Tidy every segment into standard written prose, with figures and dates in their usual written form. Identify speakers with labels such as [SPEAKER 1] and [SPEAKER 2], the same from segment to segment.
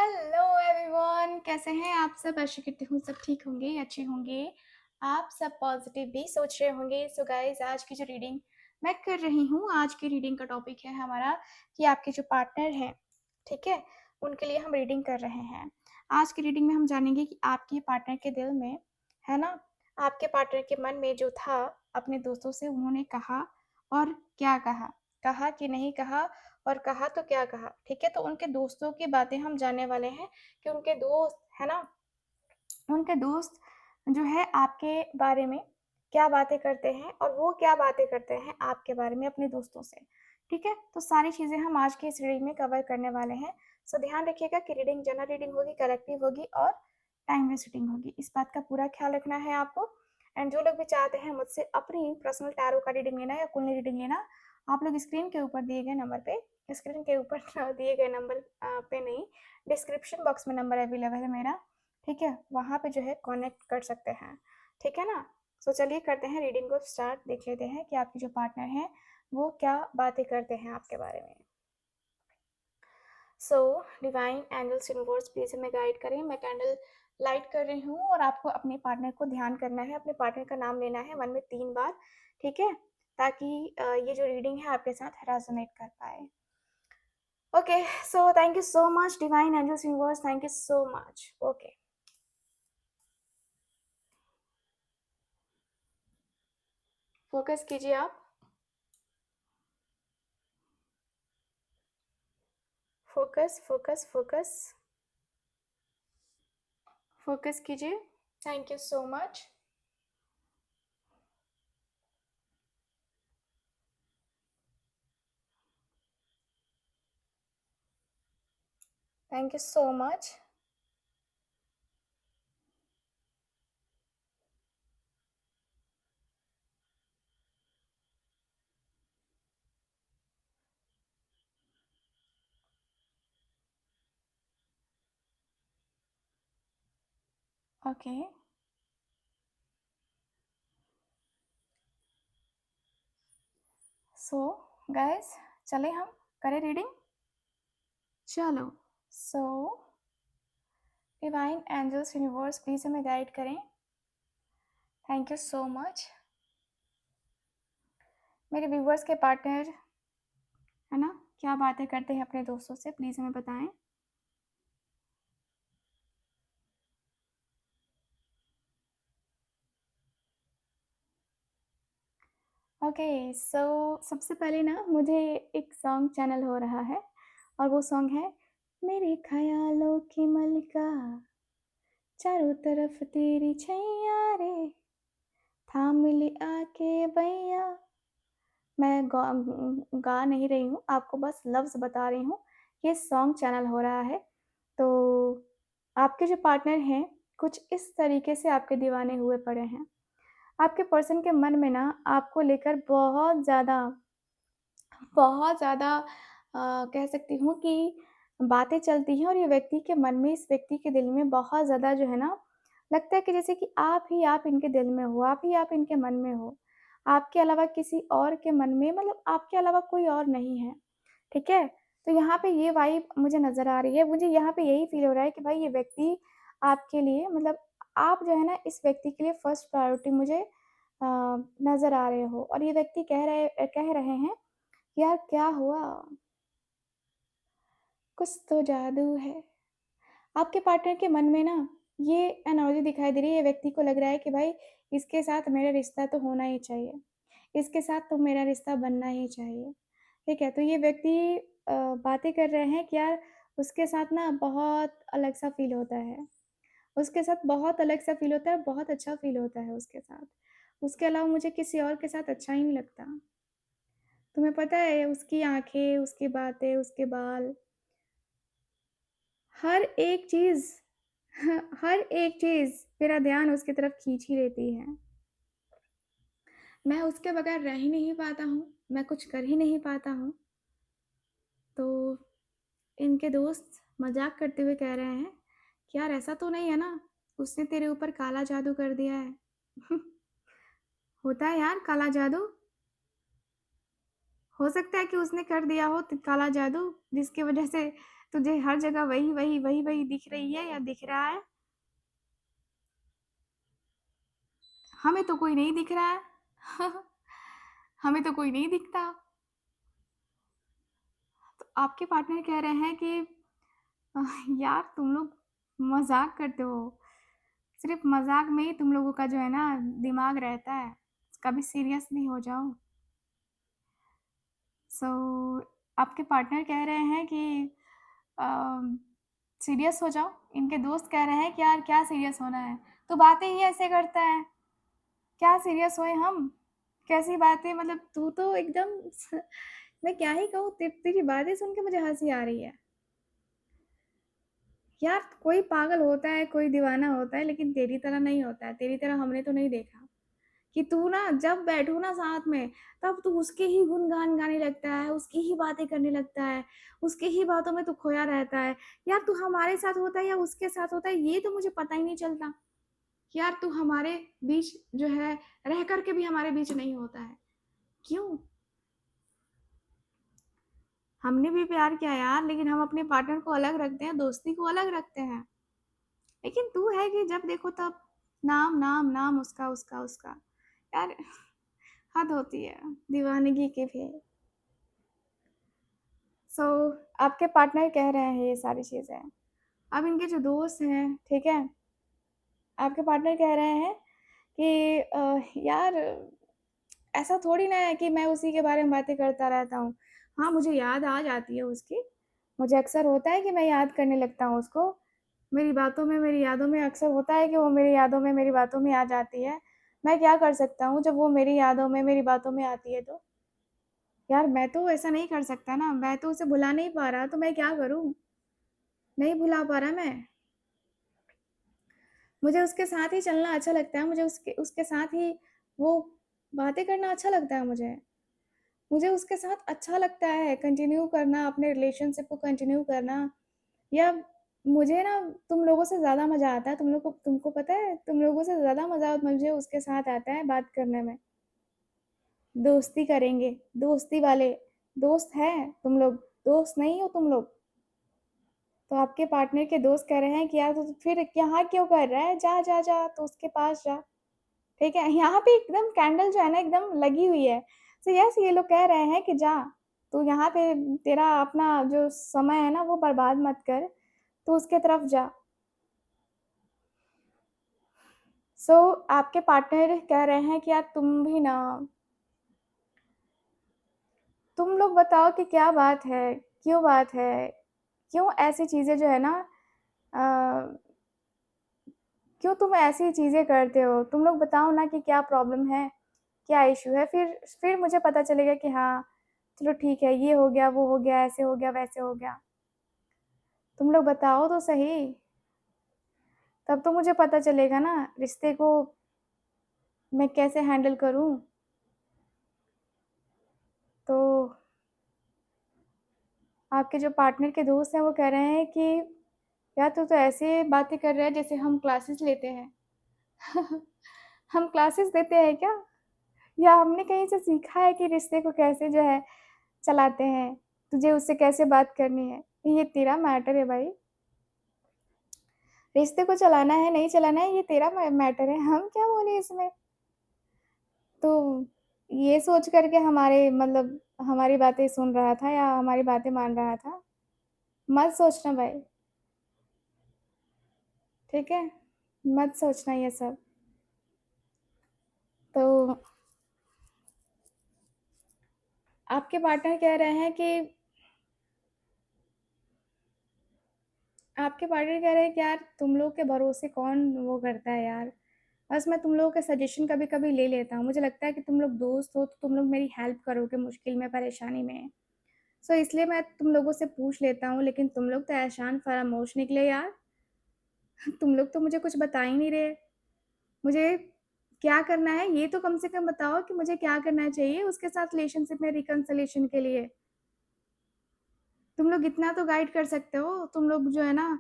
[SPEAKER 1] Hello everyone, कैसे हैं आप सब। आशा करती हूँ सब ठीक होंगे, अच्छे होंगे। आप सब पॉजिटिव भी सोच रहे होंगे। सो गाइज, आज की जो रीडिंग मैं कर रही हूँ, आज की रीडिंग का टॉपिक है हमारा कि आपके जो पार्टनर हैं, ठीक है, उनके लिए हम रीडिंग कर रहे हैं। आज की रीडिंग में हम जानेंगे कि आपके पार्टनर के दिल में, है ना, आपके पार्टनर के मन में जो था, अपने दोस्तों से उन्होंने कहा और क्या कहा, कहा कि नहीं कहा, और कहा तो क्या कहा। ठीक है, तो उनके दोस्तों की बातें हम जानने वाले हैं कि उनके दोस्त, है ना, उनके दोस्त जो है आपके बारे में क्या बातें करते हैं और वो क्या बातें करते हैं आपके बारे में अपने दोस्तों से। ठीक है, तो सारी चीज़ें हम आज की इस रीडिंग में कवर करने वाले हैं। सो ध्यान रखिएगा कि रीडिंग जनरल रीडिंग होगी, कलेक्टिव होगी और टाइम वेस्ट रीडिंग होगी। इस बात का पूरा ख्याल रखना है आपको। एंड जो लोग भी चाहते हैं मुझसे अपनी पर्सनल टैरो का रीडिंग लेना या कुंडली रीडिंग लेना, आप लोग स्क्रीन के ऊपर दिए गए नंबर पे, स्क्रीन के ऊपर दिए गए नंबर पे नहीं, डिस्क्रिप्शन बॉक्स में नंबर अवेलेबल है मेरा, ठीक है, वहाँ पे जो है कनेक्ट कर सकते हैं। ठीक है ना। सो चलिए करते हैं रीडिंग को स्टार्ट। देख लेते हैं कि आपके जो पार्टनर हैं वो क्या बातें करते हैं आपके बारे में। So divine angels universe please हमें गाइड करें। मैं कैंडल लाइट कर रही हूँ और आपको अपने पार्टनर को ध्यान करना है, अपने पार्टनर का नाम लेना है मन में 3 बार, ठीक है, ताकि ये जो रीडिंग है आपके साथ रेजोनेट कर पाए। Okay, so thank you so much divine angels universe, thank you so much. Okay, focus कीजिए आप, फोकस फोकस फोकस फोकस कीजिए। Thank you so much. Thank you so much. Okay, so guys, चले हम करें reading. चलो, so divine angels universe please हमें guide करें। Thank you so much. मेरे व्यूवर्स के पार्टनर, है ना, क्या बातें करते हैं अपने दोस्तों से, प्लीज हमें बताएं। ओके, सो सबसे पहले ना मुझे एक सॉन्ग चैनल हो रहा है और वो सॉन्ग है मेरे ख्यालों की मलिका, चारों तरफ तेरी छैया रे, थाम ली आके बैया। मैं गा नहीं रही हूँ, आपको बस लफ्ज़ बता रही हूँ। ये सॉन्ग चैनल हो रहा है, तो आपके जो पार्टनर हैं, कुछ इस तरीके से आपके दीवाने हुए पड़े हैं। आपके पर्सन के मन में ना आपको लेकर बहुत ज़्यादा कह सकती हूँ कि बातें चलती हैं और ये व्यक्ति के मन में, इस व्यक्ति के दिल में बहुत ज़्यादा जो है ना, लगता है कि जैसे कि आप ही आप इनके दिल में हो, आप ही आप इनके मन में हो। आपके अलावा किसी और के मन में, मतलब आपके अलावा कोई और नहीं है, ठीक है? तो यहाँ पे ये वाइब मुझे नज़र आ रही है, मुझे यहाँ पे यही फ़ील हो रहा है कि भाई ये व्यक्ति आपके लिए, मतलब आप जो है ना इस व्यक्ति के लिए फर्स्ट प्रायोरिटी मुझे नज़र आ रहे हो और ये व्यक्ति कह रहे हैं, यार क्या हुआ? कुछ तो जादू है। आपके पार्टनर के मन में ना ये एनर्जी दिखाई दे रही है, ये व्यक्ति को लग रहा है कि भाई इसके साथ मेरा रिश्ता तो होना ही चाहिए, इसके साथ तो मेरा रिश्ता बनना ही चाहिए, ठीक है? तो ये व्यक्ति बातें कर रहे हैं कि यार उसके साथ ना बहुत अलग-सा फ़ील होता है, उसके साथ बहुत अलग-सा फ़ील होता है, बहुत अच्छा फ़ील होता है उसके साथ। उसके अलावा मुझे किसी और के साथ अच्छा ही नहीं लगता। तुम्हें पता है उसकी आँखें, उसकी बातें, उसके बाल, हर एक चीज़ हर एक चीज़ मेरा ध्यान उसकी तरफ खींच ही लेती है। मैं उसके बगैर रह ही नहीं पाता हूँ, मैं कुछ कर ही नहीं पाता हूँ। तो इनके दोस्त मज़ाक करते हुए कह रहे हैं कि यार ऐसा तो नहीं है ना, उसने तेरे ऊपर काला जादू कर दिया है। होता है यार काला जादू, हो सकता है कि उसने कर दिया हो काला जादू, जिसकी वज़ह से तुझे हर जगह वही वही वही वही दिख रही है या दिख रहा है? हमें तो कोई नहीं दिख रहा है। हमें तो कोई नहीं दिखता। तो आपके पार्टनर कह रहे हैं कि यार तुम लोग मजाक करते हो, सिर्फ मजाक में ही तुम लोगों का जो है ना दिमाग रहता है, कभी सीरियस नहीं हो जाओ। सो आपके पार्टनर कह रहे हैं कि सीरियस हो जाओ। इनके दोस्त कह रहे हैं कि यार क्या सीरियस होना है, तो बातें ही ऐसे करता है, क्या सीरियस होए हम? कैसी बातें, मतलब तू तो एकदम मैं क्या ही कहूँ, तेरी बातें सुन के मुझे हंसी आ रही है। यार कोई पागल होता है, कोई दीवाना होता है, लेकिन तेरी तरह नहीं होता है। तेरी तरह हमने तो नहीं देखा कि तू ना जब बैठो ना साथ में, तब तू उसके ही गुणगान गाने लगता है, उसकी ही बातें करने लगता है, उसकी ही बातों में तू खोया रहता है। यार तू हमारे साथ होता है या उसके साथ होता है, ये तो मुझे पता ही नहीं चलता। यार तू हमारे बीच जो है रह करके भी हमारे बीच नहीं होता है, क्यों? हमने भी प्यार किया यार, लेकिन हम अपने पार्टनर को अलग रखते हैं, दोस्ती को अलग रखते हैं। लेकिन तू है कि जब देखो तब नाम नाम नाम उसका उसका उसका। यार हद होती है दीवानगी की भी। सो आपके पार्टनर कह रहे हैं ये सारी चीज़ें। अब इनके जो दोस्त हैं, ठीक है, आपके पार्टनर कह रहे हैं कि यार ऐसा थोड़ी ना है कि मैं उसी के बारे में बातें करता रहता हूँ। हाँ, मुझे याद आ जाती है उसकी। मुझे अक्सर होता है कि मैं याद करने लगता हूँ उसको। मेरी बातों में, मेरी यादों में अक्सर होता है कि वो मेरी यादों में, मेरी बातों में आ जाती है। मैं क्या कर सकता हूँ जब वो मेरी यादों में, मेरी बातों में आती है तो? यार मैं तो ऐसा नहीं कर सकता ना, मैं तो उसे भुला नहीं पा रहा, तो मैं क्या करूँ? नहीं भुला पा रहा मैं। मुझे उसके साथ ही चलना अच्छा लगता है, मुझे उसके उसके साथ ही वो बातें करना अच्छा लगता है मुझे। मुझे उसके साथ अच्छा लगता है कंटिन्यू करना, अपने रिलेशनशिप को कंटिन्यू करना। या मुझे ना तुम लोगों से ज़्यादा मज़ा आता है, तुमको पता है, तुम लोगों से ज़्यादा मज़ा मुझे उसके साथ आता है बात करने में। दोस्ती करेंगे, दोस्ती वाले दोस्त हैं तुम लोग, दोस्त नहीं हो तुम लोग। तो आपके पार्टनर के दोस्त कह रहे हैं कि यार तू फिर यहाँ क्यों कर रहा है, जा जा जा, तो उसके पास जा। ठीक है, यहाँ पे एकदम कैंडल जो है ना एकदम लगी हुई है। तो यस, ये लोग कह रहे हैं कि जा, तू यहाँ पे तेरा अपना जो समय है ना वो बर्बाद मत कर, तू उसके तरफ जा। सो आपके पार्टनर कह रहे हैं कि यार तुम भी ना, तुम लोग बताओ कि क्या बात है, क्यों बात है, क्यों ऐसी चीज़ें जो है ना, अ, क्यों तुम ऐसी चीज़ें करते हो? तुम लोग बताओ ना कि क्या प्रॉब्लम है, क्या इश्यू है? फिर मुझे पता चलेगा कि हाँ, चलो ठीक है, ये हो गया, वो हो गया, ऐसे हो गया, वैसे हो गया। तुम लोग बताओ तो सही, तब तो मुझे पता चलेगा ना रिश्ते को मैं कैसे हैंडल करूँ। तो आपके जो पार्टनर के दोस्त हैं वो कह रहे हैं कि यार तू तो ऐसे बातें कर रहा है जैसे हम क्लासेस लेते हैं। हम क्लासेस देते हैं क्या? या हमने कहीं से सीखा है कि रिश्ते को कैसे जो है चलाते हैं, तुझे उससे कैसे बात करनी है? ये तेरा मैटर है भाई। रिश्ते को चलाना है, नहीं चलाना है, ये तेरा मैटर है, हम क्या बोले इसमें? तो ये सोच कर के हमारे मतलब हमारी बातें सुन रहा था या हमारी बातें मान रहा था? मत सोचना भाई, ठीक है? मत सोचना ये सब। तो आपके पार्टनर कह रहे हैं कि आपके पार्टनर कह रहे हैं कि यार तुम लोग के भरोसे कौन वो करता है यार। बस मैं तुम लोगों के सजेशन कभी-कभी ले लेता हूँ। मुझे लगता है कि तुम लोग दोस्त हो, तो तुम लोग मेरी हेल्प करोगे मुश्किल में, परेशानी में। सो इसलिए मैं तुम लोगों से पूछ लेता हूँ, लेकिन तुम लोग तो ऐशान फरामोश निकले यार। तुम लोग तो मुझे कुछ बता ही नहीं रहे। मुझे क्या करना है ये तो कम से कम बताओ कि मुझे क्या करना चाहिए उसके साथ रिलेशनशिप में रिकंसिलिएशन के लिए। तुम लोग इतना तो गाइड कर सकते हो, तुम लोग जो है ना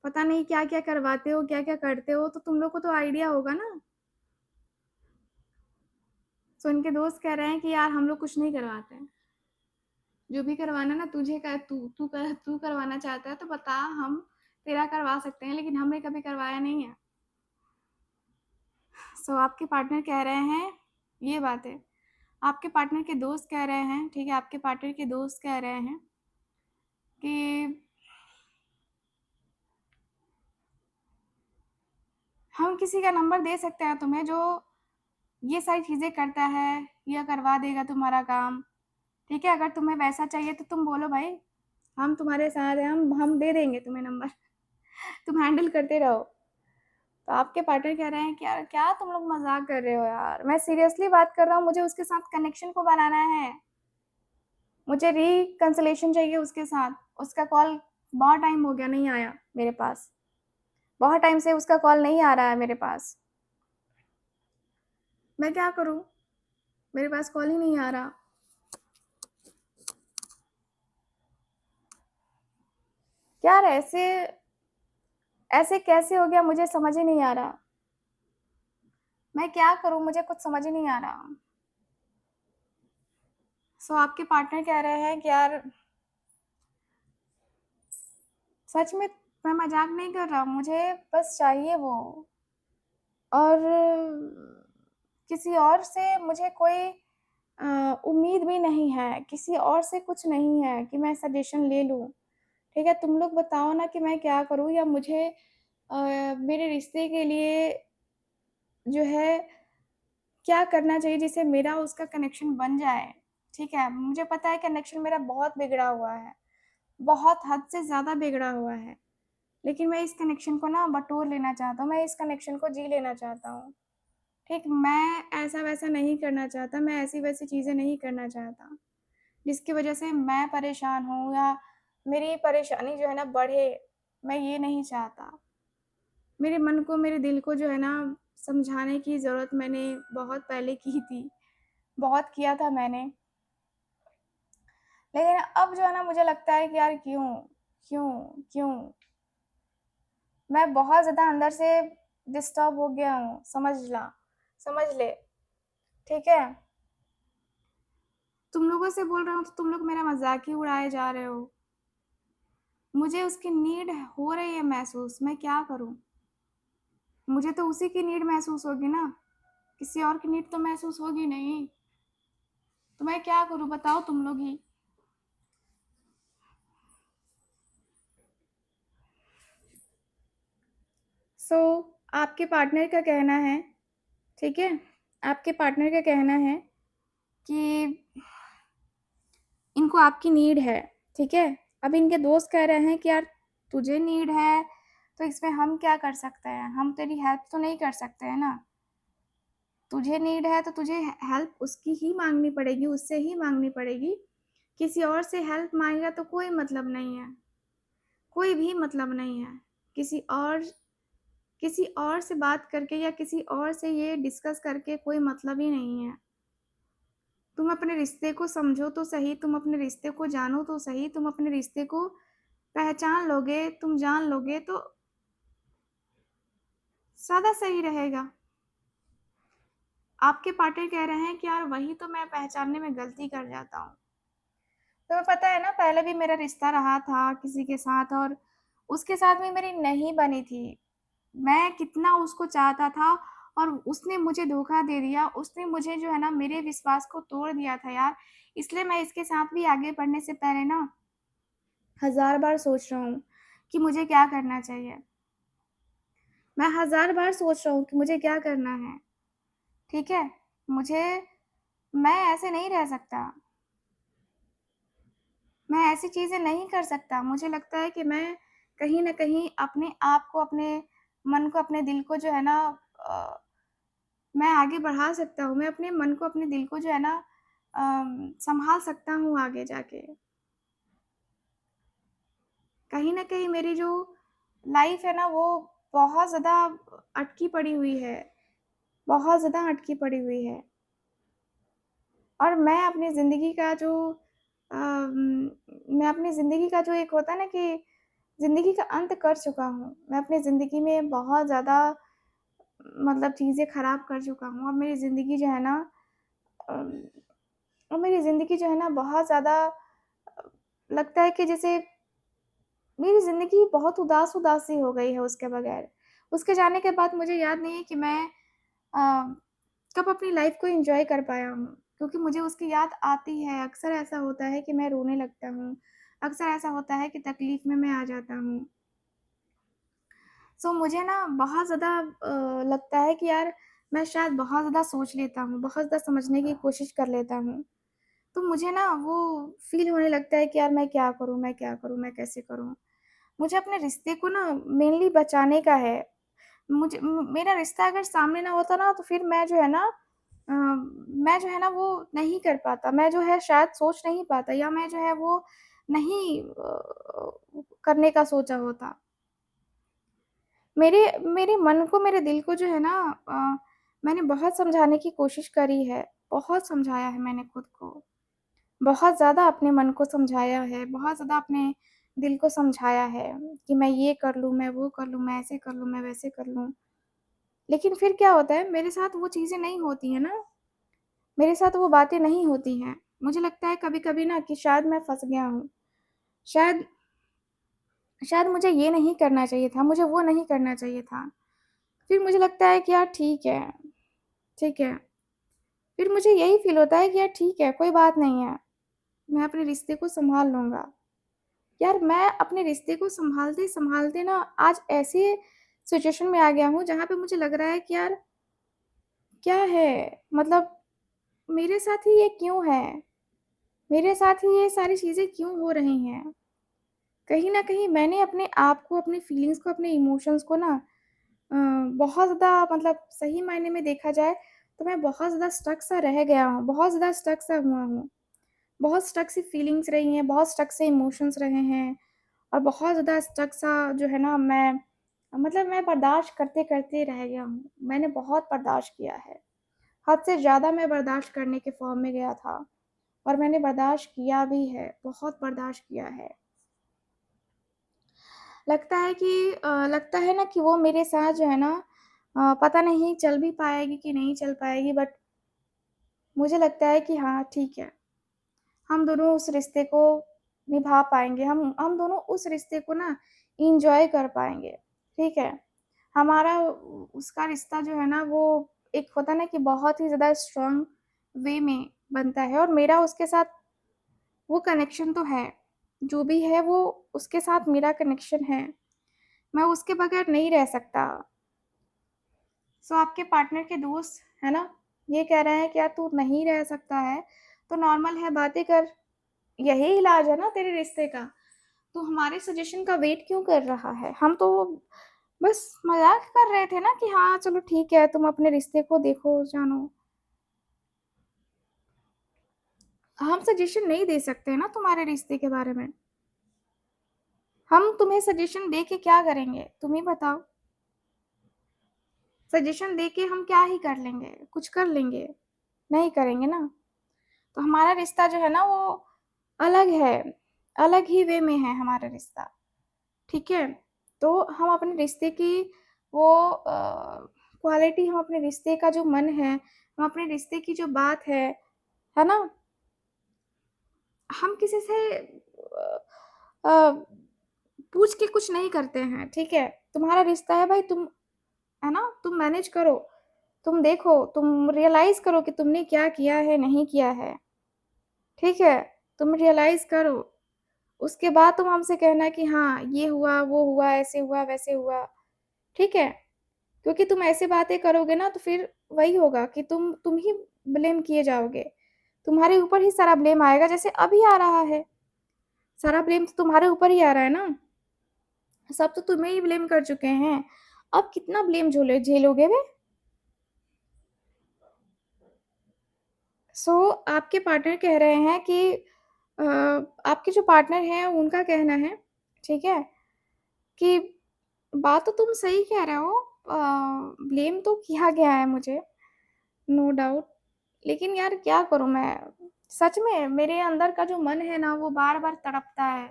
[SPEAKER 1] पता नहीं क्या-क्या करवाते हो, क्या-क्या करते हो, तो तुम लोग को तो आइडिया होगा ना। सो उनके दोस्त कह रहे हैं कि यार हम लोग कुछ नहीं करवाते हैं। जो भी करवाना ना तुझे कर तू करवाना चाहता है तो बता, हम तेरा करवा सकते हैं, लेकिन हमने कभी करवाया नहीं है। सो आपके पार्टनर कह रहे हैं, ये बात है, आपके पार्टनर के दोस्त कह रहे हैं, ठीक है, आपके पार्टनर के दोस्त कह रहे हैं कि हम किसी का नंबर दे सकते हैं तुम्हें जो ये सारी चीज़ें करता है, या करवा देगा तुम्हारा काम, ठीक है? अगर तुम्हें वैसा चाहिए तो तुम बोलो भाई, हम तुम्हारे साथ हैं, हम दे देंगे तुम्हें नंबर। तुम हैंडल करते रहो। तो आपके पार्टनर कह रहे हैं कि यार क्या तुम लोग मज़ाक कर रहे हो यार, मैं सीरियसली बात कर रहा हूँ, मुझे उसके साथ कनेक्शन को बनाना है। मुझे रिकंसिलिएशन चाहिए उसके साथ। उसका कॉल बहुत टाइम हो गया नहीं आया मेरे पास। बहुत टाइम से उसका कॉल नहीं आ रहा है मेरे पास। मैं क्या करूँ? मेरे पास कॉल ही नहीं आ रहा। यार ऐसे कैसे हो गया, मुझे समझ ही नहीं आ रहा। मैं क्या करूँ, मुझे कुछ समझ ही नहीं आ रहा। सो आपके पार्टनर कह रहे हैं कि यार सच में मैं मज़ाक नहीं कर रहा, मुझे बस चाहिए वो। और किसी और से मुझे कोई उम्मीद भी नहीं है, किसी और से कुछ नहीं है कि मैं सजेशन ले लूँ, ठीक है? तुम लोग बताओ ना कि मैं क्या करूँ, या मुझे मेरे रिश्ते के लिए जो है क्या करना चाहिए जिससे मेरा उसका कनेक्शन बन जाए, ठीक है? मुझे पता है कनेक्शन मेरा बहुत बिगड़ा हुआ है, बहुत हद से ज़्यादा बिगड़ा हुआ है, लेकिन मैं इस कनेक्शन को ना बटोर लेना चाहता हूँ, मैं इस कनेक्शन को जी लेना चाहता हूँ, ठीक? मैं ऐसा-वैसा नहीं करना चाहता, मैं ऐसी-वैसी चीज़ें नहीं करना चाहता, जिसकी वजह से मैं परेशान हूँ या मेरी परेशानी जो है ना बढ़े, मैं ये नहीं चाहता। मेरे मन को, मेरे दिल को जो है ना समझाने की ज़रूरत मैंने बहुत पहले की थी, बहुत किया था मैंने। लेकिन अब जो है ना मुझे लगता है कि यार क्यों? क्यों? क्यों? मैं बहुत ज़्यादा अंदर से डिस्टर्ब हो गया हूँ, समझ ले, ठीक है? तुम लोगों से बोल रहा हूँ तो तुम लोग मेरा मज़ाक ही उड़ाए जा रहे हो। मुझे उसकी नीड हो रही है महसूस, मैं क्या करूँ? मुझे तो उसी की नीड महसूस होगी ना, किसी और की नीड तो महसूस होगी नहीं। तो मैं क्या करूँ बताओ तुम लोग ही। सो आपके पार्टनर का कहना है, ठीक है? आपके पार्टनर का कहना है कि इनको आपकी नीड है, ठीक है? अब इनके दोस्त कह रहे हैं कि यार तुझे नीड है, तो इसमें हम क्या कर सकते हैं? हम तेरी हेल्प तो नहीं कर सकते हैं ना। तुझे नीड है तो तुझे हेल्प उसकी ही माँगनी पड़ेगी, उससे ही माँगनी पड़ेगी। किसी और से हेल्प माँगेगा तो कोई मतलब नहीं है, कोई भी मतलब नहीं है। किसी और से बात करके या किसी और से ये डिस्कस करके कोई मतलब ही नहीं है। तुम अपने रिश्ते को समझो तो सही, तुम अपने रिश्ते को जानो तो सही, तुम अपने रिश्ते को पहचान लोगे, तुम जान लोगे तो ज़्यादा सही रहेगा। आपके पार्टनर कह रहे हैं कि यार वही तो मैं पहचानने में गलती कर जाता हूँ। तुम्हें पता है ना पहले भी मेरा रिश्ता रहा था किसी के साथ, और उसके साथ भी मेरी नहीं बनी थी। मैं कितना उसको चाहता था और उसने मुझे धोखा दे दिया, उसने मुझे जो है ना मेरे विश्वास को तोड़ दिया था यार। इसलिए मैं इसके साथ भी आगे बढ़ने से पहले ना हज़ार बार सोच रहा हूँ कि मुझे क्या करना चाहिए। मैं हज़ार बार सोच रहा हूँ कि मुझे क्या करना है, ठीक है? मुझे मैं ऐसे नहीं रह सकता। मैं ऐसी चीज़ें नहीं कर सकता। मुझे लगता है कि मैं कहीं न कहीं अपने आप को, अपने मन को, अपने दिल को जो है ना अ, मैं आगे बढ़ा सकता हूँ। मैं अपने मन को, अपने दिल को जो है ना सँभाल सकता हूँ आगे जाके। कहीं न कहीं मेरी जो लाइफ़ है ना वो बहुत ज़्यादा अटकी पड़ी हुई है, बहुत ज़्यादा अटकी पड़ी हुई है। और मैं अपनी ज़िंदगी का जो मैं अपनी ज़िंदगी का जो एक होता है ना कि ज़िंदगी का अंत कर चुका हूँ। मैं अपनी ज़िंदगी में बहुत ज़्यादा मतलब चीज़ें ख़राब कर चुका हूँ। अब मेरी ज़िंदगी जो है ना अम, अब मेरी ज़िंदगी जो है ना बहुत ज़्यादा लगता है कि जैसे मेरी ज़िंदगी बहुत उदास-उदास सी हो गई है उसके बगैर। उसके जाने के बाद मुझे याद नहीं है कि मैं अ, कब अपनी लाइफ़ को एन्जॉय कर पाया हूँ, क्योंकि मुझे उसकी याद आती है। अक्सर ऐसा होता है कि मैं रोने लगता हूँ, अक्सर ऐसा होता है कि तकलीफ़ में मैं आ जाता हूँ। सो मुझे ना बहुत ज़्यादा लगता है कि यार मैं शायद बहुत ज़्यादा सोच लेता हूँ, बहुत ज़्यादा समझने की कोशिश कर लेता हूँ। तो मुझे ना वो फ़ील होने लगता है कि यार मैं क्या करूँ, मैं क्या करूँ, मैं कैसे करूँ? मुझे अपने रिश्ते को ना मेनली बचाने का है। मेरा रिश्ता अगर सामने ना होता ना तो फिर मैं जो है ना वो नहीं कर पाता। मैं जो है शायद सोच नहीं पाता, या मैं जो है वो नहीं करने का सोचा होता। मेरे मेरे मन को, मेरे दिल को जो है ना मैंने बहुत समझाने की कोशिश करी है, बहुत समझाया है मैंने खुद को। बहुत ज़्यादा अपने मन को समझाया है, बहुत ज़्यादा अपने दिल को समझाया है कि मैं ये कर लूँ, मैं वो कर लूँ, मैं ऐसे कर लूँ, मैं वैसे कर लूँ। लेकिन फिर क्या होता है, मेरे साथ वो चीज़ें नहीं होती हैं ना, मेरे साथ वो बातें नहीं होती हैं। मुझे लगता है कभी-कभी ना कि शायद मैं फँस गया हूँ। शायद शायद मुझे ये नहीं करना चाहिए था, मुझे वो नहीं करना चाहिए था। फिर मुझे लगता है कि यार ठीक है, ठीक है। फिर मुझे यही फ़ील होता है कि यार ठीक है, कोई बात नहीं है, मैं अपने रिश्ते को सँभाल लूँगा। यार मैं अपने रिश्ते को सँभालते-सँभालते ना आज ऐसे सिचुएशन में आ गया हूँ जहाँ पे मुझे लग रहा है कि यार क्या है? मतलब मेरे साथ ही ये क्यों है? मेरे साथ ही ये सारी चीज़ें क्यों हो रही हैं? कहीं न कहीं मैंने अपने आप को, अपनी फीलिंग्स को, अपने इमोशंस को ना अ, बहुत ज़्यादा, मतलब सही मायने में देखा जाए तो मैं बहुत ज़्यादा स्टक सा रह गया हूँ, बहुत ज़्यादा स्टक सा हुआ हूँ। बहुत स्टक सी फीलिंग्स रही हैं, बहुत स्टक से इमोशंस रहे हैं। और बहुत ज़्यादा स्टक सा जो है ना मैं बर्दाश्त करते-करते रह गया हूँ। मैंने बहुत बर्दाश्त किया है। हद से ज़्यादा मैं बर्दाश्त करने के फ़ॉर्म में गया था, और मैंने बर्दाश्त किया भी है, बहुत बर्दाश्त किया है। लगता है ना कि वो मेरे साथ जो है ना पता नहीं चल भी पाएगी कि नहीं चल पाएगी, बट मुझे लगता है कि हाँ, ठीक है। हम दोनों उस रिश्ते को निभा पाएँगे, हम दोनों उस रिश्ते को ना एन्जॉय कर पाएँगे, ठीक है? हमारा उसका रिश्ता जो है ना वो एक होता है ना कि बहुत ही ज़्यादा स्ट्रॉन्ग वे में बनता है, और मेरा उसके साथ वो कनेक्शन तो है। जो भी है वो उसके साथ मेरा कनेक्शन है। मैं उसके बगैर नहीं रह सकता। सो आपके पार्टनर के दोस्त, है ना, ये कह रहे हैं कि यार तू नहीं रह सकता है, तो नॉर्मल है, बातें कर। यही इलाज है ना तेरे रिश्ते का। तू हमारे सजेशन का वेट क्यों कर रहा है? हम तो बस मज़ाक कर रहे थे ना कि हाँ, चलो ठीक है, तुम अपने रिश्ते को देखो, जानो। हम सजेशन नहीं दे सकते ना तुम्हारे रिश्ते के बारे में। हम तुम्हें सजेशन दे के क्या करेंगे? तुम ही बताओ। सजेशन दे के हम क्या ही कर लेंगे? कुछ कर लेंगे? नहीं करेंगे ना। तो हमारा रिश्ता जो है ना वो अलग है, अलग ही वे में है हमारा रिश्ता, ठीक है? तो हम अपने रिश्ते की वो क्वालिटी, हम अपने रिश्ते का जो मन है, हम अपने रिश्ते की जो बात है ना? हम किसी से अ, पूछ के कुछ नहीं करते हैं, ठीक है? तुम्हारा रिश्ता है भाई, तुम, है ना? तुम मैनेज करो, तुम देखो, तुम रियलाइज़ करो कि तुमने क्या किया है, नहीं किया है, ठीक है? तुम रियलाइज़ करो, उसके बाद तुम हमसे कहना कि हाँ, ये हुआ, वो हुआ, ऐसे हुआ, वैसे हुआ, ठीक है? क्योंकि तुम ऐसी बातें करोगे ना तो फिर वही होगा कि तुम ही ब्लेम किए जाओगे। तुम्हारे ऊपर ही सारा ब्लेम आएगा, जैसे अभी आ रहा है। सारा ब्लेम तो तुम्हारे ऊपर ही आ रहा है ना। सब तो तुम्हें ही ब्लेम कर चुके हैं। अब कितना ब्लेम झेलोगे बे? सो आपके पार्टनर कह रहे हैं कि आपके जो पार्टनर हैं उनका कहना है, ठीक है, कि बात तो तुम सही कह रहे हो, ब्लेम तो किया गया है मुझे, नो डाउट। लेकिन यार क्या करूँ मैं? सच में मेरे अंदर का जो मन है ना वो बार-बार तड़पता है।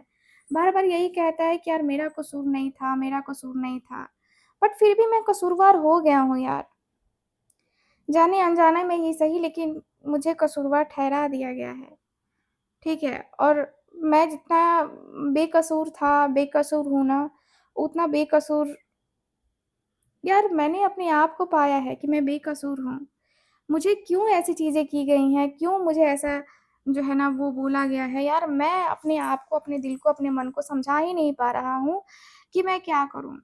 [SPEAKER 1] बार-बार यही कहता है कि यार मेरा कसूर नहीं था, मेरा कसूर नहीं था। बट फिर भी मैं कसूरवार हो गया हूँ यार। जाने-अनजाने में ही सही, लेकिन मुझे कसूरवार ठहरा दिया गया है। ठीक है? और मैं जितना बेकसूर था, बेकसूर हूँ ना, उतना बेकसूर यार मैंने अपने आप को पाया है कि मैं बेकसूर हूँ। मुझे क्यों ऐसी चीज़ें की गई हैं? क्यों मुझे ऐसा जो है ना वो बोला गया है? यार मैं अपने आप को, अपने दिल को, अपने मन को समझा ही नहीं पा रहा हूँ कि मैं क्या करूँ?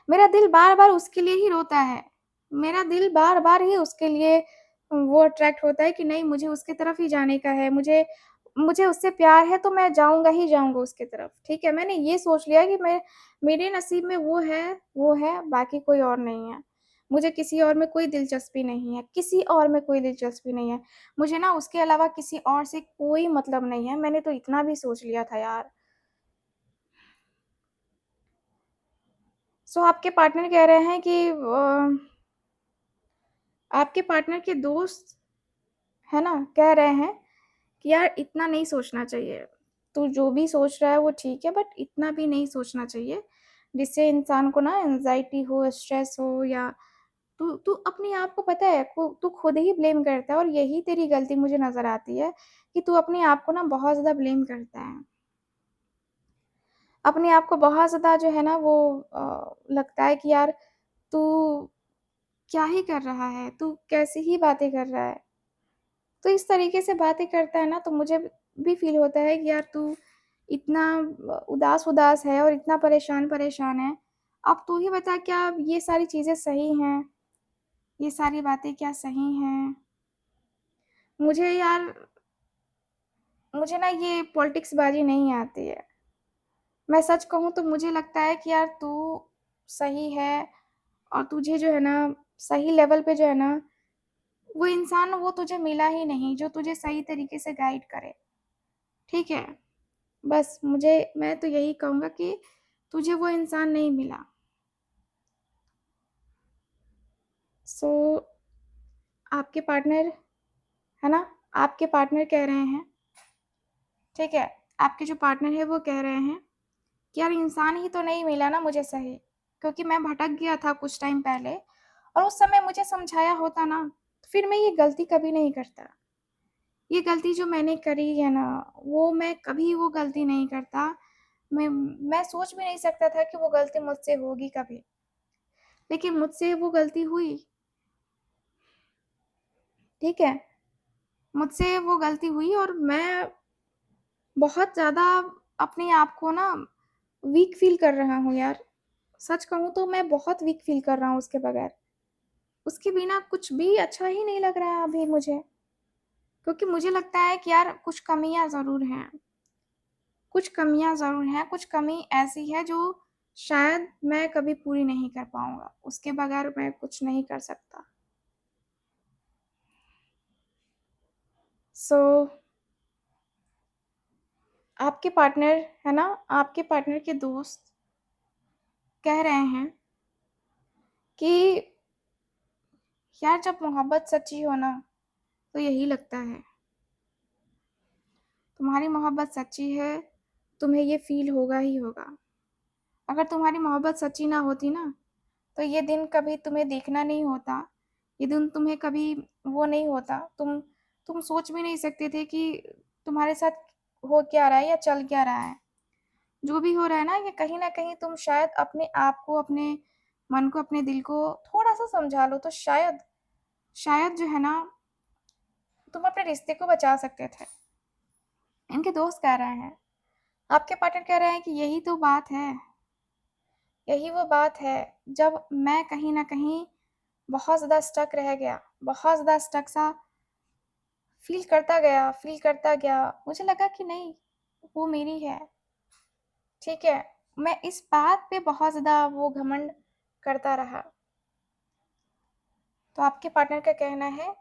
[SPEAKER 1] मेरा दिल बार-बार उसके लिए ही रोता है। मेरा दिल बार-बार ही उसके लिए वो अट्रैक्ट होता है कि नहीं मुझे उसकी तरफ ही जाने का है, मुझे मुझे उससे प्यार है तो मैं जाऊँगा ही जाऊँगा उसकी तरफ, ठीक है? मैंने ये सोच लिया कि मैं मेरे नसीब में वो है, बाकी कोई और नहीं है। मुझे किसी और में कोई दिलचस्पी नहीं है, किसी और में कोई दिलचस्पी नहीं है। मुझे ना उसके अलावा किसी और से कोई मतलब नहीं है, मैंने तो इतना भी सोच लिया था यार। सो आपके पार्टनर कह रहे हैं कि आपके पार्टनर के दोस्त, है ना, कह रहे हैं कि यार इतना नहीं सोचना चाहिए। तू जो भी सोच रहा है वो ठीक है बट इतना भी नहीं सोचना चाहिए, जिससे इंसान को ना एंग्ज़ायटी हो, स्ट्रेस हो या तू तू अपने आप को पता है को तू खुद ही ब्लेम करता है और यही तेरी गलती मुझे नज़र आती है कि तू अपने आप को ना बहुत ज़्यादा ब्लेम करता है। अपने आप को बहुत ज़्यादा जो है ना वो लगता है कि यार तू क्या ही कर रहा है? तू कैसी ही बातें कर रहा है? तो इस तरीके से बातें करता है ना तो मुझे भी फ़ील होता है कि यार तू इतना उदास-उदास है और इतना परेशान-परेशान है। अब तू ही बता क्या ये सारी चीज़ें सही हैं? ये सारी बातें क्या सही हैं? मुझे यार मुझे ना ये पॉलिटिक्स बाज़ी नहीं आती है। मैं सच कहूँ तो मुझे लगता है कि यार तू सही है और तुझे जो है ना सही लेवल पे जो है ना वो इंसान वो तुझे मिला ही नहीं जो तुझे सही तरीके से गाइड करे, ठीक है? बस मैं तो यही कहूँगा कि तुझे वो इंसान नहीं मिला। सो आपके पार्टनर, है ना? आपके पार्टनर कह रहे हैं, ठीक है? आपके जो पार्टनर हैं वो कह रहे हैं कि यार इंसान ही तो नहीं मिला ना मुझे सही, क्योंकि मैं भटक गया था कुछ टाइम पहले और उस समय मुझे समझाया होता ना, तो फिर मैं ये गलती कभी नहीं करता। ये गलती जो मैंने करी है ना, वो मैं कभी वो गलती नहीं करता। मैं सोच भी नहीं सकता था कि वो गलती मुझसे होगी कभी, लेकिन मुझसे वो गलती हुई, ठीक है? मुझसे वो गलती हुई और मैं बहुत ज़्यादा अपने आप को ना वीक फ़ील कर रहा हूँ यार। सच कहूँ तो मैं बहुत वीक फ़ील कर रहा हूँ उसके बगैर। उसके बिना कुछ भी अच्छा ही नहीं लग रहा है अभी मुझे, क्योंकि मुझे लगता है कि यार कुछ कमियाँ ज़रूर हैं। कुछ कमियाँ ज़रूर हैं, कुछ कमी ऐसी है जो शायद मैं कभी पूरी नहीं कर पाऊँगा। उसके बगैर मैं कुछ नहीं कर सकता। सो आपके पार्टनर, है ना? आपके पार्टनर के दोस्त कह रहे हैं कि यार जब मोहब्बत सच्ची हो ना, तो यही लगता है। तुम्हारी मोहब्बत सच्ची है, तुम्हें ये फ़ील होगा ही होगा। अगर तुम्हारी मोहब्बत सच्ची ना होती ना, तो ये दिन कभी तुम्हें देखना नहीं होता। ये दिन तुम्हें कभी वो नहीं होता। तुम सोच भी नहीं सकते थे कि तुम्हारे साथ हो क्या रहा है या चल क्या रहा है। जो भी हो रहा है ना, ये कहीं न कहीं तुम शायद अपने आप को, अपने मन को, अपने दिल को थोड़ा-सा समझा लो तो शायद जो है ना, तुम अपने रिश्ते को बचा सकते थे। इनके दोस्त कह रहे हैं। आपके पार्टनर कह रहे हैं कि यही तो बात है, यही वो बात है, जब मैं कहीं न कहीं बहुत ज़्यादा स्टक रह गया, बहुत ज़्यादा स्टक सा फ़ील करता गया। मुझे लगा कि नहीं, वो मेरी है, ठीक है? मैं इस बात पे बहुत ज़्यादा वो घमंड करता रहा। तो आपके पार्टनर का कहना है,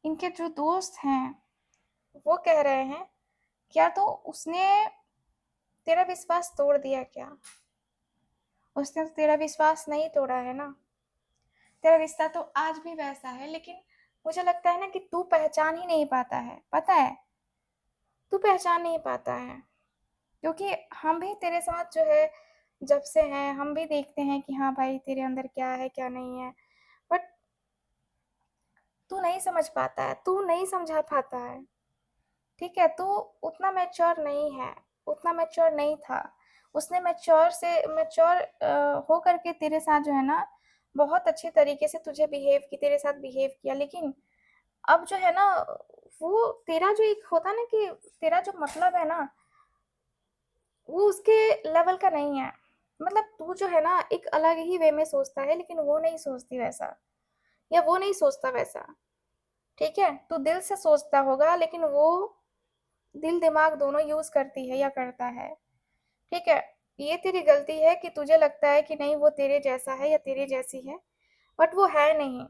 [SPEAKER 1] इनके जो दोस्त हैं, वो कह रहे हैं, क्या तो उसने तेरा विश्वास तोड़ दिया क्या? उसने तो तेरा विश्वास नहीं तोड़ा है ना। तेरा रिश्ता तो आज भी वैसा है, लेकिन मुझे लगता है ना कि तू पहचान ही नहीं पाता है, पता है? तू पहचान नहीं पाता है, क्योंकि हम भी तेरे साथ जो है जब से हैं, हम भी देखते हैं कि हाँ भाई तेरे अंदर क्या है, क्या नहीं है। बट तू नहीं समझ पाता है, तू नहीं समझा पाता है। ठीक है? तो उतना मैच्योर नहीं है, उतना मैच्योर नहीं था। उसने मैच्योर हो कर के तेरे साथ जो है ना, बहुत अच्छे तरीके से तुझे तेरे साथ बिहेव किया, लेकिन अब जो है ना, वो तेरा जो एक होता है ना कि तेरा जो मतलब है ना, वो उसके लेवल का नहीं है। मतलब तू जो है ना, एक अलग ही वे में सोचता है, लेकिन वो नहीं सोचती वैसा, या वो नहीं सोचता वैसा, ठीक है? तू दिल से सोचता होगा, लेकिन वो दिल-दिमाग दोनों यूज़ करती है या करता है, ठीक है? ये तेरी गलती है कि तुझे लगता है कि नहीं वो तेरे जैसा है या तेरी जैसी है, बट वो है नहीं।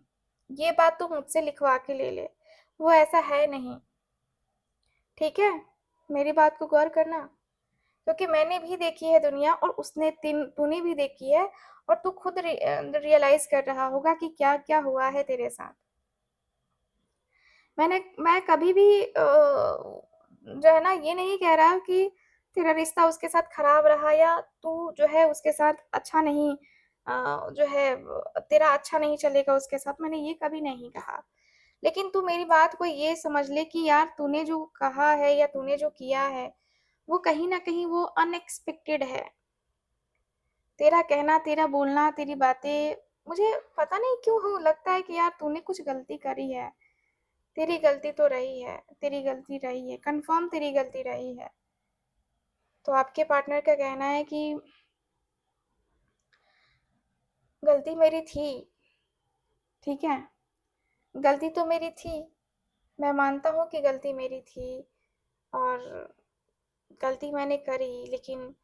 [SPEAKER 1] ये बात तू मुझसे लिखवा के ले ले, वो ऐसा है नहीं, ठीक है? मेरी बात को गौर करना, क्योंकि मैंने भी देखी है दुनिया, और तूने भी देखी है, और तू खुद रियलाइज़ कर रहा होगा कि क्या-क्या हुआ है तेरे साथ। मैं कभी भी जो है ना, ये नहीं कह रहा कि तेरा रिश्ता उसके साथ खराब रहा, या तू जो है उसके साथ अच्छा नहीं, जो है तेरा अच्छा नहीं चलेगा उसके साथ, मैंने ये कभी नहीं कहा। लेकिन तू मेरी बात को ये समझ ले कि यार तूने जो कहा है या तूने जो किया है, वो कहीं न कहीं वो अनएक्सपेक्टेड है। तेरा कहना, तेरा बोलना, तेरी बातें, मुझे पता नहीं क्यों हो लगता है कि यार तूने कुछ गलती करी है। तेरी गलती तो रही है, तेरी गलती रही है, कन्फर्म तेरी गलती रही है। तो आपके पार्टनर का कहना है कि गलती मेरी थी, ठीक है? गलती तो मेरी थी, मैं मानता हूँ कि गलती मेरी थी, और गलती मैंने करी, लेकिन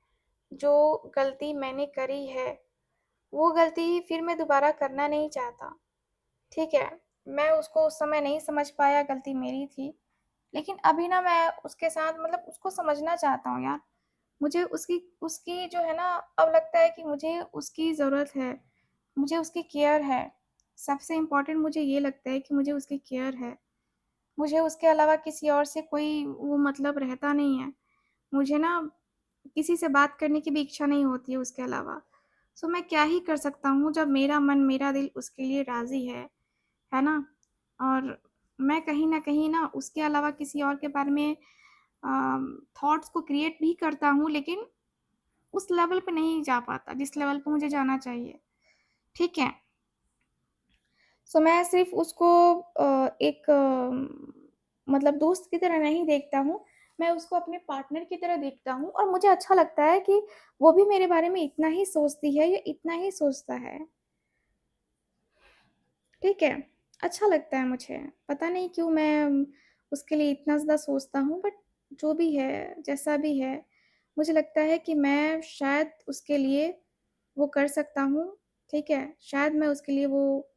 [SPEAKER 1] जो गलती मैंने करी है, वो गलती फिर मैं दोबारा करना नहीं चाहता, ठीक है? मैं उसको उस समय नहीं समझ पाया, गलती मेरी थी, लेकिन अभी ना मैं उसके साथ मतलब उसको समझना चाहता हूँ यार। मुझे उसकी उसकी जो है ना, अब लगता है कि मुझे उसकी ज़रूरत है, मुझे उसकी केयर है। सबसे इम्पोर्टेंट मुझे ये लगता है कि मुझे उसकी केयर है। मुझे उसके अलावा किसी और से कोई वो मतलब रहता नहीं है। मुझे ना किसी से बात करने की भी इच्छा नहीं होती है उसके अलावा। सो मैं क्या ही कर सकता हूँ जब मेरा मन, मेरा दिल उसके लिए राज़ी है ना? और मैं कहीं न कहीं ना उसके अलावा किसी और के बारे में थॉट्स को क्रिएट भी करता हूँ, लेकिन उस लेवल पे नहीं जा पाता, जिस लेवल पे मुझे जाना चाहिए, ठीक है? सो मैं सिर्फ़ उसको एक मतलब दोस्त की तरह नहीं देखता हूँ, मैं उसको अपने पार्टनर की तरह देखता हूँ, और मुझे अच्छा लगता है कि वो भी मेरे बारे में इतना ही सोचती है या इतना ही सोचता है, ठीक है? अच्छा लगता है मुझे, पता नहीं क्यों मैं उसके लिए इतना ज़्यादा सोचता हूँ, बट जो भी है, जैसा भी है, मुझे लगता है कि मैं शायद उसके लिए वो कर सकता हूँ, ठीक है? शायद मैं उसके लिए वो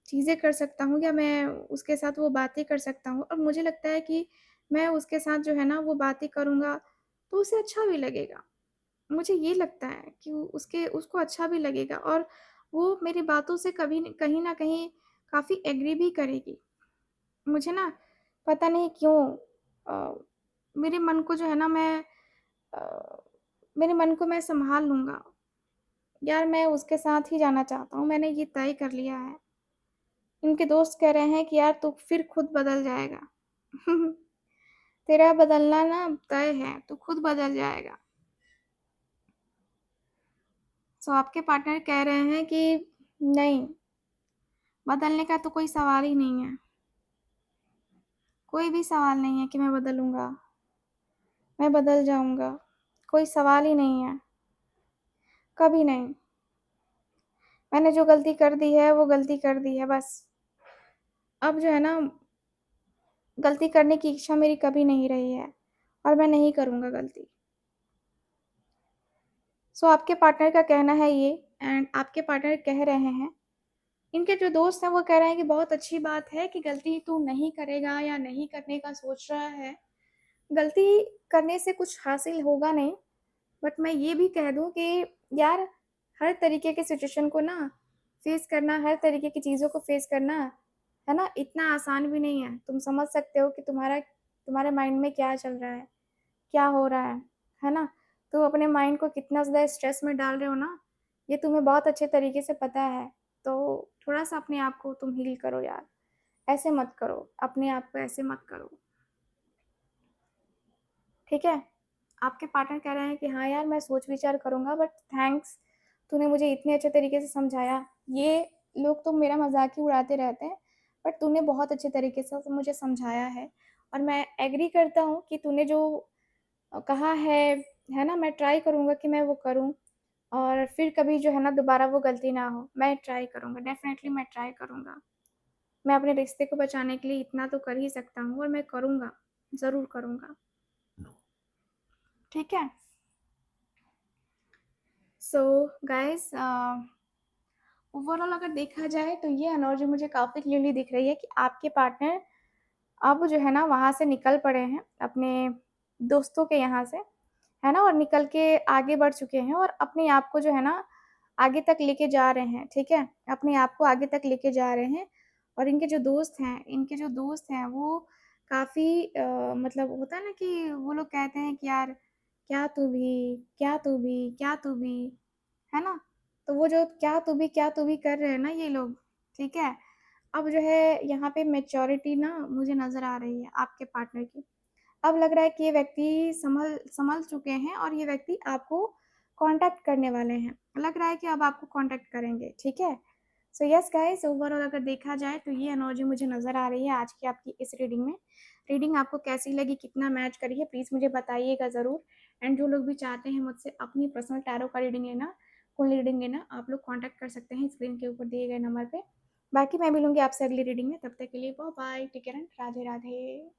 [SPEAKER 1] चीज़ें कर सकता हूँ, या मैं उसके साथ वो बातें कर सकता हूँ, और मुझे लगता है कि मैं उसके साथ जो है ना वो बातें करूँगा, तो उसे अच्छा भी लगेगा। मुझे ये लगता है कि उसको अच्छा भी लगेगा, और वो मेरी बातों से कहीं न कहीं काफ़ी एग्री भी करेगी। मुझे ना पता नहीं क्यों अ, मेरे मन को जो है ना, अ, मेरे मन को मैं सँभाल लूँगा। यार मैं उसके साथ ही जाना चाहता हूँ, मैंने ये तय कर लिया है। इनके दोस्त कह रहे हैं कि यार तू फिर खुद बदल जाएगा। तेरा बदलना ना तय है, तू खुद बदल जाएगा। सो आपके पार्टनर कह रहे हैं कि नहीं, बदलने का तो कोई सवाल ही नहीं है। कोई भी सवाल नहीं है कि मैं बदलूँगा, मैं बदल जाऊँगा, कोई सवाल ही नहीं है, कभी नहीं। मैंने जो गलती कर दी है, वो गलती कर दी है बस। अब जो है ना, गलती करने की इच्छा मेरी कभी नहीं रही है, और मैं नहीं करूँगा गलती। सो आपके पार्टनर का कहना है ये, एंड आपके पार्टनर कह रहे हैं, इनके जो दोस्त हैं वो कह रहे हैं कि बहुत अच्छी बात है कि गलती तू नहीं करेगा या नहीं करने का सोच रहा है। गलती करने से कुछ हासिल होगा नहीं, बट मैं ये भी कह दूँ कि यार हर तरीके के सिचुएशन को ना फ़ेस करना, हर तरीके की चीज़ों को फ़ेस करना, है ना? इतना आसान भी नहीं है। तुम समझ सकते हो कि तुम्हारे माइंड में क्या चल रहा है, क्या हो रहा है ना? तुम अपने माइंड को कितना ज़्यादा स्ट्रेस में डाल रहे हो ना, ये तुम्हें बहुत अच्छे तरीके से पता है। तो थोड़ा-सा अपने आप को तुम हील करो यार, ऐसे मत करो, अपने आप को ऐसे मत करो। ठीक है? आपके पार्टनर कह रहे हैं कि हाँ यार, मैं सोच विचार करूँगा, बट थैंक्स, तूने मुझे इतने अच्छे तरीके से समझाया। ये लोग तो मेरा मज़ाक ही उड़ाते रहते हैं, बट तूने बहुत अच्छे तरीके से मुझे समझाया है, और मैं एग्री करता हूँ कि तूने जो कहा है ना? मैं ट्राई करूँगा कि मैं वो करूँ, और फिर कभी जो है ना दोबारा वो गलती ना हो। मैं ट्राई करूँगा, डेफ़िनेटली मैं ट्राई करूँगा। मैं अपने रिश्ते को बचाने के लिए इतना तो कर ही सकता हूँ, और मैं करूँगा, ज़रूर करूँगा। ठीक है? सो गाइज़, ओवरऑल अगर देखा जाए तो ये एनर्जी मुझे काफ़ी क्लियरली दिख रही है कि आपके पार्टनर अब जो है ना वहाँ से निकल पड़े हैं अपने दोस्तों के यहाँ से, है ना? और निकल के आगे बढ़ चुके हैं, और अपने आप को जो है ना आगे तक लेके जा रहे हैं, ठीक है? अपने आप को आगे तक लेके जा रहे हैं, और इनके जो दोस्त हैं वो काफ़ी मतलब होता है ना कि वो लोग कहते हैं कि यार, क्या तू भी, क्या तू भी, क्या तू भी, है ना? तो वो जो क्या तू भी कर रहे हैं ना ये लोग, ठीक है? अब जो है यहाँ पे मैच्योरिटी ना मुझे नज़र आ रही है आपके पार्टनर की। अब लग रहा है कि ये व्यक्ति सँभल सँभल चुके हैं, और ये व्यक्ति आपको कॉन्टैक्ट करने वाले हैं। लग रहा है कि अब आपको कॉन्टैक्ट करेंगे, ठीक है? सो येस गाइज़, ओवरऑल अगर देखा जाए तो ये एनर्जी मुझे नज़र आ रही है आज की आपकी इस रीडिंग में। रीडिंग आपको कैसी लगी, कितना मैच करी है, प्लीज़ मुझे बताइएगा ज़रूर। एंड जो लोग भी चाहते हैं मुझसे अपनी पर्सनल टैरो का रीडिंग लेना, कुंडली रीडिंग लेना, आप लोग कॉन्टैक्ट कर सकते हैं स्क्रीन के ऊपर दिए गए नंबर पे। बाकी मैं मिलूँगी आपसे अगली रीडिंग में, तब तक के लिए bye bye, take care and Radhe Radhe.